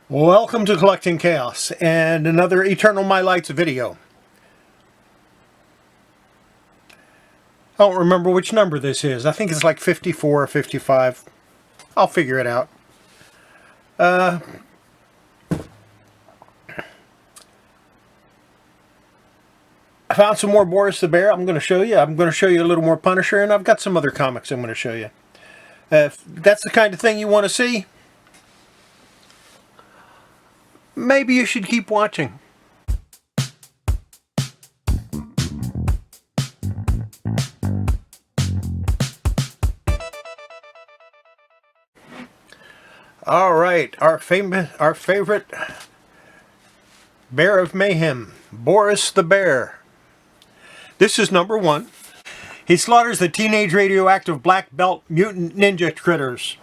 Welcome to Collecting Chaos and another Eternal Mylites video. I don't remember which number this is. I think it's like 54 or 55. I'll figure it out. I found some more Boris the Bear I'm going to show you. I'm going to show you a little more Punisher, and I've got some other comics I'm going to show you. If that's the kind of thing you want to see, maybe you should keep watching. All right, our favorite Bear of Mayhem, Boris the Bear. This is number 1. He slaughters the teenage radioactive black belt mutant ninja critters.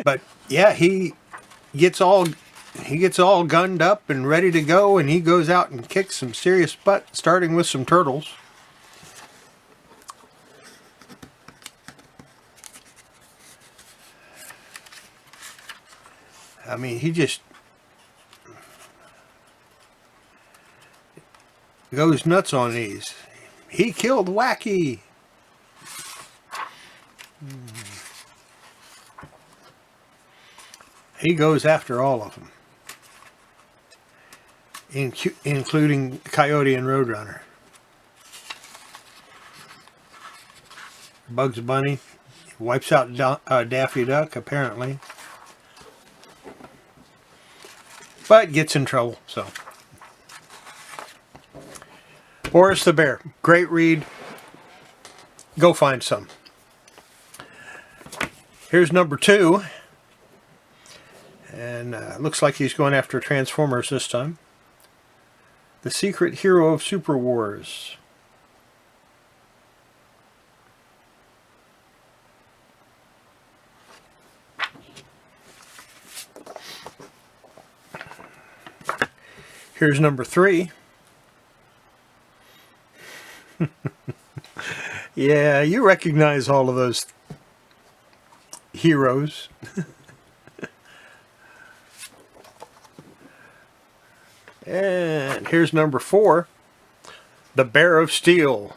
But yeah, he gets all gunned up and ready to go, and he goes out and kicks some serious butt, starting with some turtles. I mean, he just goes nuts on these. He killed Wacky. He goes after all of them, including Coyote and Roadrunner. Bugs Bunny wipes out Daffy Duck, apparently, but gets in trouble. So, Boris the Bear, great read. Go find some. Here's number 2. And looks like he's going after Transformers this time. The Secret Hero of Super Wars. Here's number 3. Yeah, you recognize all of those heroes. And here's number 4, The Bear of Steel.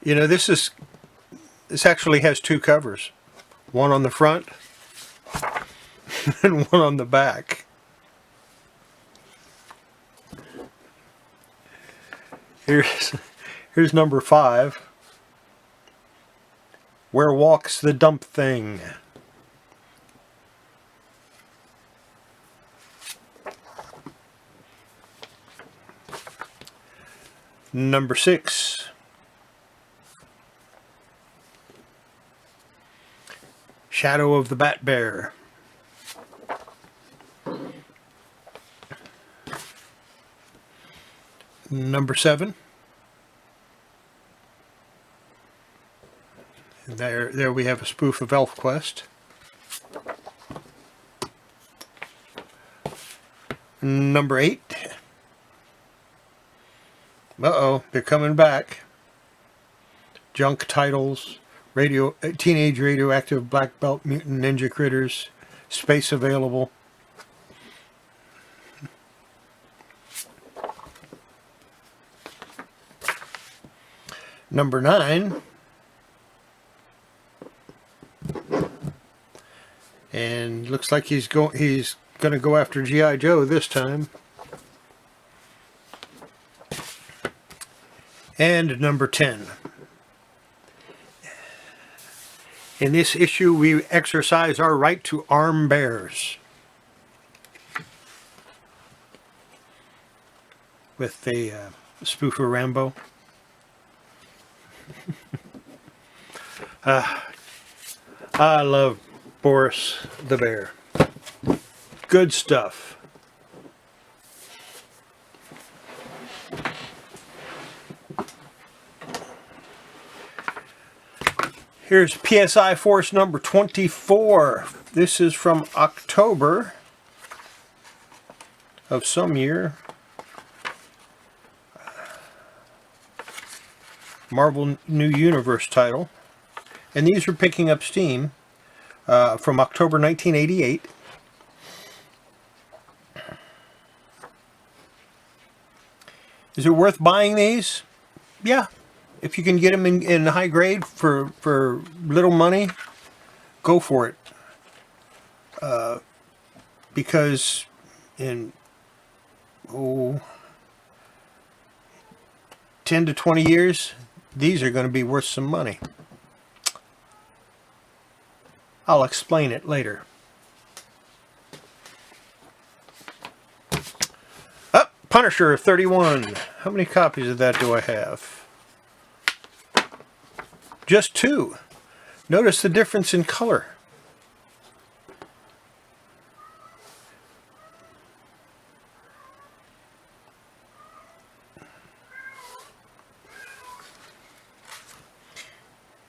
You know, this actually has 2 covers. One on the front and one on the back. Here's number 5, Where Walks the Dump Thing. Number 6, Shadow of the Bat Bear. Number 7, and there we have a spoof of ElfQuest. Number 8. Uh-oh, they're coming back. Junk titles, teenage radioactive black belt mutant ninja critters, space available. Number 9. And looks like he's going to go after G.I. Joe this time. And number 10. In this issue, we exercise our right to arm bears. With the spoof of Rambo. I love Boris the Bear. Good stuff. Here's PSI Force number 24. This is from October of some year. Marvel New Universe title. And these are picking up steam from October 1988. Is it worth buying these? Yeah. If you can get them in high grade for little money, go for it. Because in 10 to 20 years, these are going to be worth some money. I'll explain it later. Punisher 31. How many copies of that do I have? Just 2. Notice the difference in color.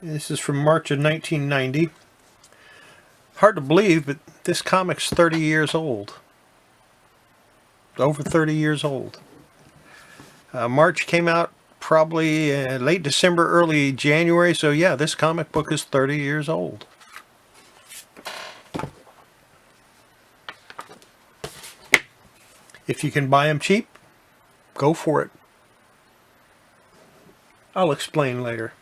This is from March of 1990. Hard to believe, but this comic's 30 years old. Over 30 years old. March came out probably late December, early January, so yeah, this comic book is 30 years old. If you can buy them cheap, go for it. I'll explain later.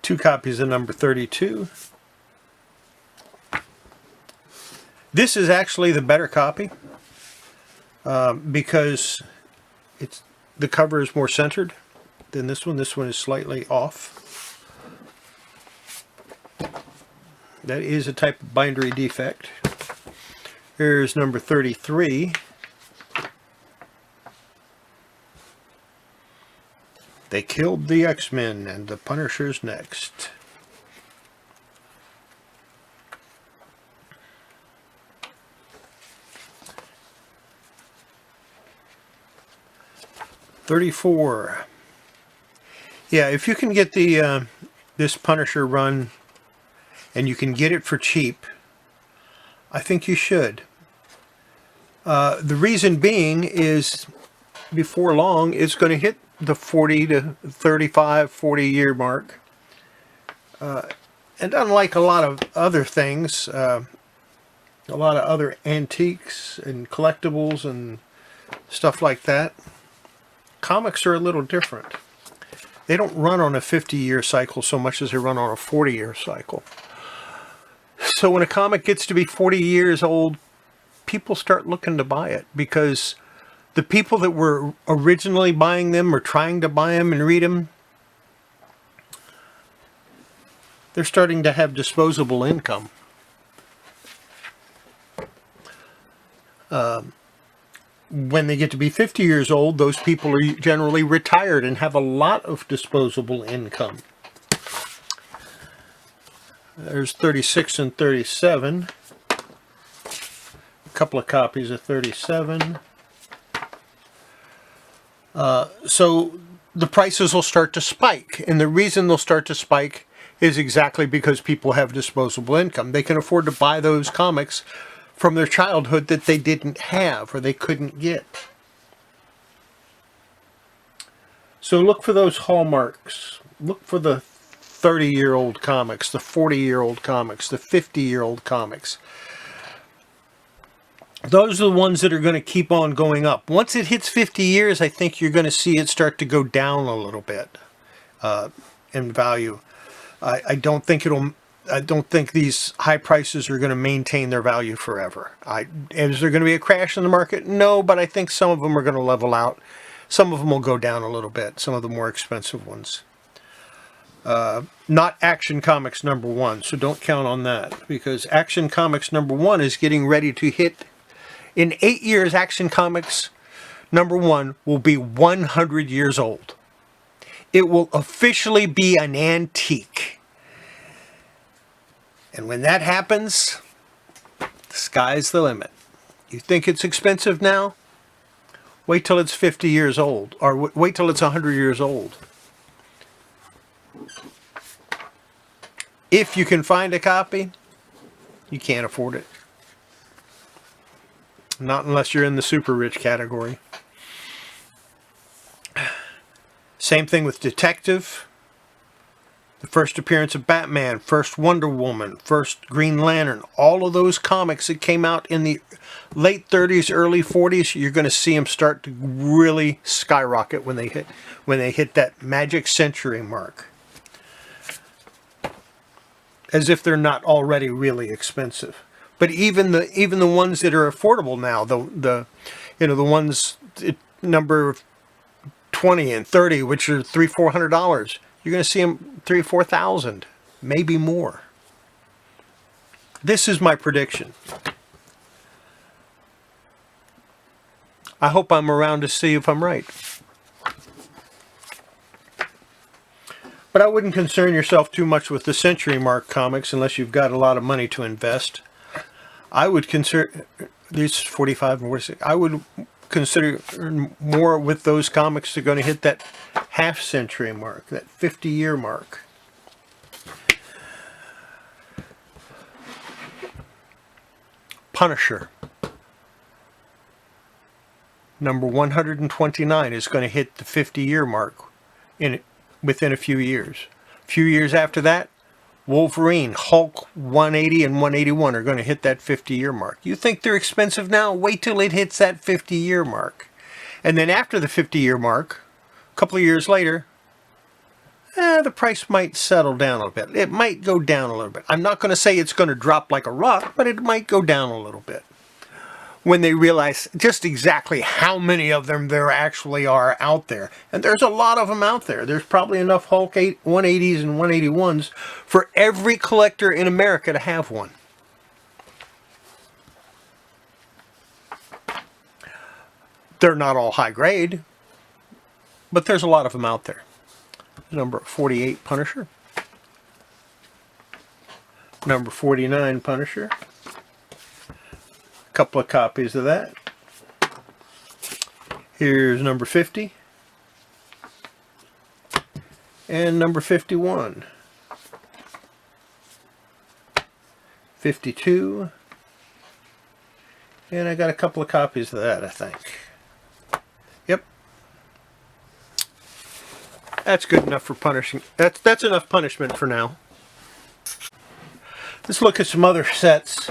2 copies of number 32. This is actually the better copy because the cover is more centered than this one. This one is slightly off. That is a type of bindery defect. Here's number 33. They killed the X-Men and the Punisher's next. $34. Yeah, if you can get the this Punisher run and you can get it for cheap, I think you should. The reason being is before long it's going to hit the 40 to 35, 40 year mark. And unlike a lot of other things, a lot of other antiques and collectibles and stuff like that, comics are a little different. They don't run on a 50-year cycle so much as they run on a 40-year cycle. So when a comic gets to be 40 years old, people start looking to buy it because the people that were originally buying them or trying to buy them and read them, they're starting to have disposable income. When they get to be 50 years old, those people are generally retired and have a lot of disposable income. There's 36 and 37. A couple of copies of 37. So the prices will start to spike. And the reason they'll start to spike is exactly because people have disposable income. They can afford to buy those comics from their childhood that they didn't have or they couldn't get. So look for those hallmarks. Look for the 30-year-old comics, the 40-year-old comics, the 50-year-old comics. Those are the ones that are going to keep on going up. Once it hits 50 years, I think you're going to see it start to go down a little bit in value. I don't think these high prices are going to maintain their value forever. Is there going to be a crash in the market? No, but I think some of them are going to level out. Some of them will go down a little bit, some of the more expensive ones. Not Action Comics #1, so don't count on that, because Action Comics #1 is getting ready to hit. In 8 years, Action Comics #1 will be 100 years old. It will officially be an antique. And when that happens, the sky's the limit. You think it's expensive now? Wait till it's 50 years old, or wait till it's 100 years old. If you can find a copy, you can't afford it. Not unless you're in the super rich category. Same thing with Detective. The first appearance of Batman, first Wonder Woman, first Green Lantern, all of those comics that came out in the late 30s, early 40s, you're going to see them start to really skyrocket when they hit that magic century mark. As if they're not already really expensive. But even the ones that are affordable now, the ones number 20 and 30, which are $300-400, you're going to see them $3,000-4,000, maybe more. This is my prediction. I hope I'm around to see if I'm right. But I wouldn't concern yourself too much with the Century Mark comics unless you've got a lot of money to invest. I would consider these 45 and 46. I would consider more with those comics that are going to hit that half-century mark, that 50-year mark. Punisher. Number 129 is going to hit the 50-year mark within a few years. A few years after that, Wolverine, Hulk 180 and 181 are going to hit that 50-year mark. You think they're expensive now? Wait till it hits that 50-year mark. And then after the 50-year mark, a couple of years later, the price might settle down a little bit. It might go down a little bit. I'm not going to say it's going to drop like a rock, but it might go down a little bit when they realize just exactly how many of them there actually are out there. And there's a lot of them out there. There's probably enough Hulk 180s and 181s for every collector in America to have one. They're not all high grade, but there's a lot of them out there. Number 48 Punisher. Number 49 Punisher. Couple of copies of that. Here's number 50 and number 51, 52, and I got a couple of copies of that, I think. Yep, that's good enough for punishing. That's enough punishment for now. Let's look at some other sets.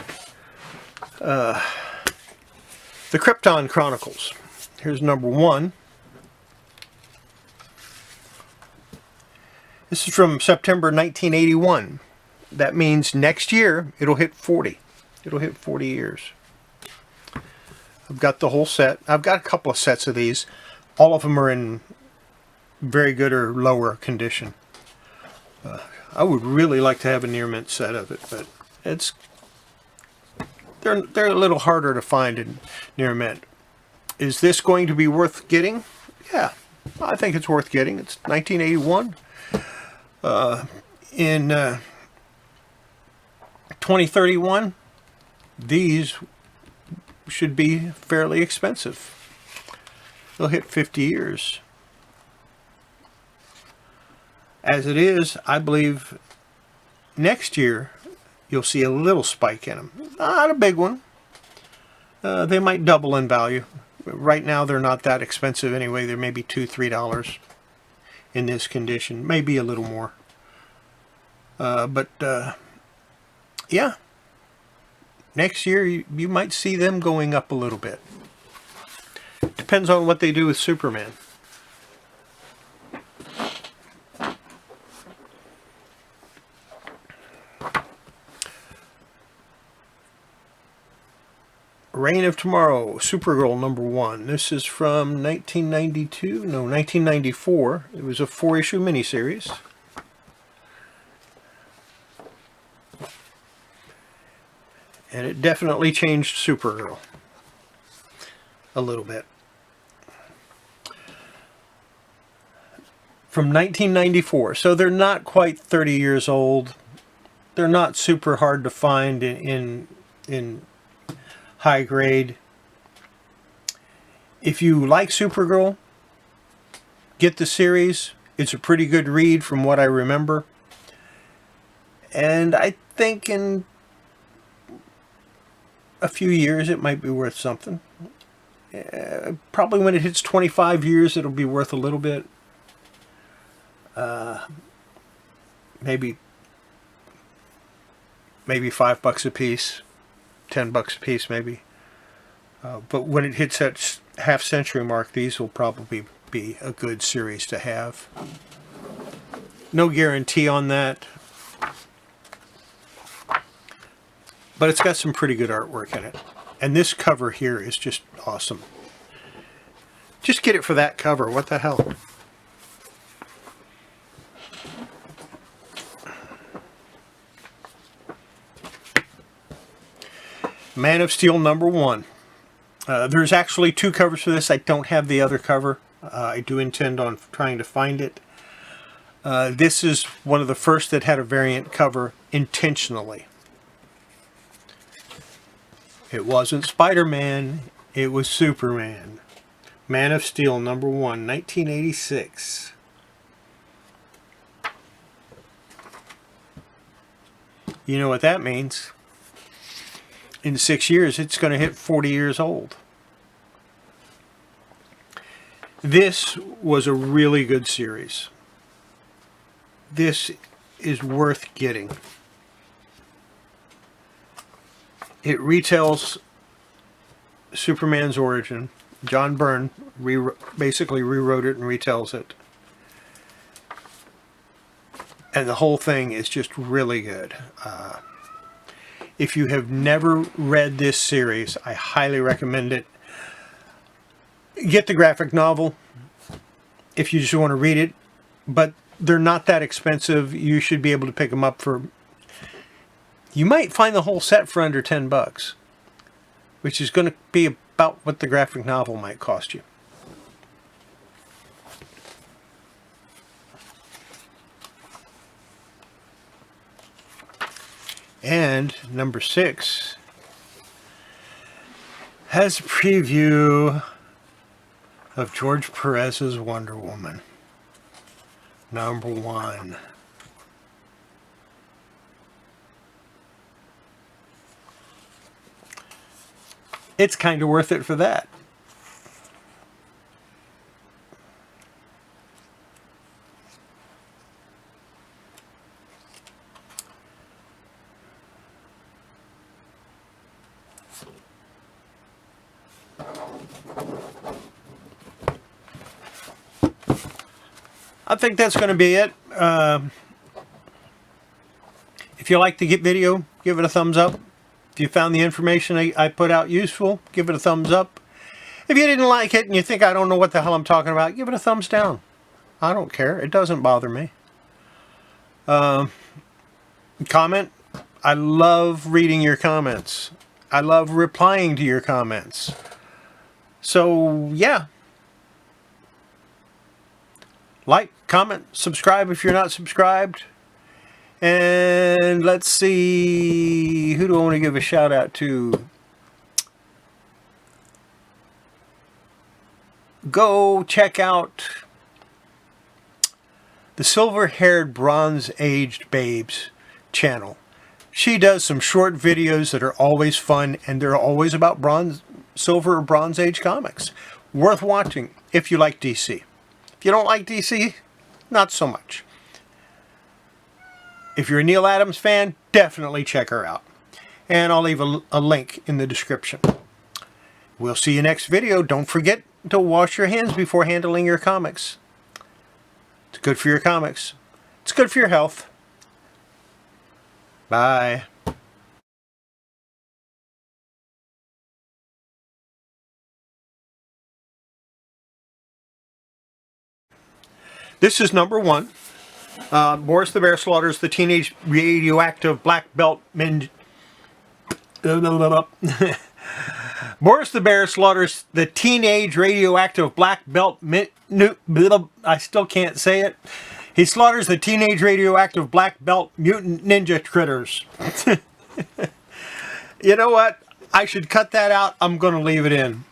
The Krypton Chronicles. Here's number 1. This is from September 1981. That means next year it'll hit 40. It'll hit 40 years. I've got the whole set. I've got a couple of sets of these. All of them are in very good or lower condition. I would really like to have a near mint set of it, but they're a little harder to find in near mint. Is this going to be worth getting? Yeah, I think it's worth getting. It's 1981. In 2031, these should be fairly expensive. They'll hit 50 years. As it is, I believe next year you'll see a little spike in them. Not a big one. They might double in value. Right now they're not that expensive anyway. They're maybe $2-3 in this condition. Maybe a little more. Yeah. Next year you might see them going up a little bit. Depends on what they do with Superman. Reign of Tomorrow, Supergirl number 1. This is from 1994. It was a 4-issue miniseries. And it definitely changed Supergirl a little bit. From 1994. So they're not quite 30 years old. They're not super hard to find in high grade. If you like Supergirl, get the series. It's a pretty good read from what I remember. And I think in a few years it might be worth something. Probably when it hits 25 years it'll be worth a little bit. maybe $5 a piece, $10 a piece maybe. But when it hits that half-century mark, these will probably be a good series to have. No guarantee on that, but it's got some pretty good artwork in it. And this cover here is just awesome. Just get it for that cover. What the hell? Man of Steel #1. There's actually 2 covers for this. I don't have the other cover. I do intend on trying to find it. This is one of the first that had a variant cover intentionally. It wasn't Spider-Man, it was Superman. Man of Steel #1, 1986. You know what that means. In 6 years, it's going to hit 40 years old. This was a really good series. This is worth getting. It retells Superman's origin. John Byrne basically rewrote it and retells it. And the whole thing is just really good. If you have never read this series, I highly recommend it. Get the graphic novel if you just want to read it, but they're not that expensive. You should be able to pick them up for... You might find the whole set for under $10, which is going to be about what the graphic novel might cost you. And #6 has a preview of George Perez's Wonder Woman. #1. It's kind of worth it for that. I think that's going to be it. If you like the video, give it a thumbs up. If you found the information I put out useful, give it a thumbs up. If you didn't like it and you think I don't know what the hell I'm talking about, give it a thumbs down. I don't care. It doesn't bother me. Comment. I love reading your comments. I love replying to your comments. So, yeah. Like, comment, subscribe if you're not subscribed. And let's see, who do I want to give a shout out to? Go check out the Silver-Haired Bronze-Aged Babes channel. She does some short videos that are always fun, and they're always about Silver or Bronze Age comics. Worth watching if you like DC. If you don't like DC, not so much. If you're a Neil Adams fan, definitely check her out. And I'll leave a link in the description. We'll see you next video. Don't forget to wash your hands before handling your comics. It's good for your comics. It's good for your health. Bye. This is #1. Boris the Bear slaughters the teenage radioactive black belt Boris the Bear slaughters the teenage radioactive black belt I still can't say it. He slaughters the teenage radioactive black belt mutant ninja critters. You know what? I should cut that out. I'm going to leave it in.